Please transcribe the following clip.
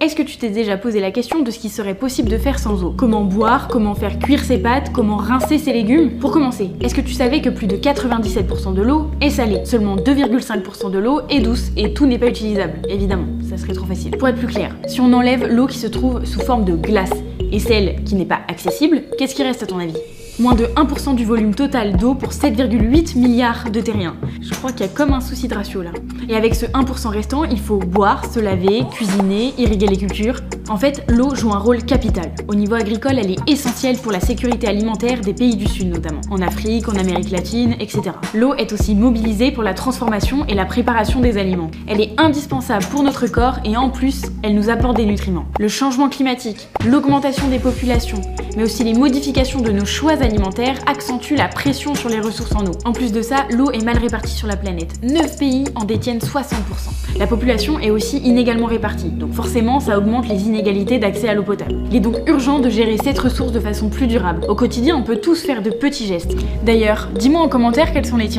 Est-ce que tu t'es déjà posé la question de ce qui serait possible de faire sans eau? Comment boire, comment faire cuire ses pâtes, comment rincer ses légumes? Pour commencer, est-ce que tu savais que plus de 97% de l'eau est salée? Seulement 2,5% de l'eau est douce et tout n'est pas utilisable, évidemment, ça serait trop facile. Pour être plus clair, si on enlève l'eau qui se trouve sous forme de glace et celle qui n'est pas accessible, qu'est-ce qui reste à ton avis? Moins de 1% du volume total d'eau pour 7,8 milliards de terriens. Je crois qu'il y a comme un souci de ratio là. Et avec ce 1% restant, il faut boire, se laver, cuisiner, irriguer les cultures. En fait, l'eau joue un rôle capital. Au niveau agricole, elle est essentielle pour la sécurité alimentaire des pays du Sud notamment. En Afrique, en Amérique latine, etc. L'eau est aussi mobilisée pour la transformation et la préparation des aliments. Elle est indispensable pour notre corps et en plus, elle nous apporte des nutriments. Le changement climatique, l'augmentation des populations, mais aussi les modifications de nos choix alimentaires accentuent la pression sur les ressources en eau. En plus de ça, l'eau est mal répartie sur la planète. 9 pays en détiennent 60%. La population est aussi inégalement répartie, donc forcément ça augmente les inégalités d'accès à l'eau potable. Il est donc urgent de gérer cette ressource de façon plus durable. Au quotidien, on peut tous faire de petits gestes. D'ailleurs, dis-moi en commentaire quels sont les tiens.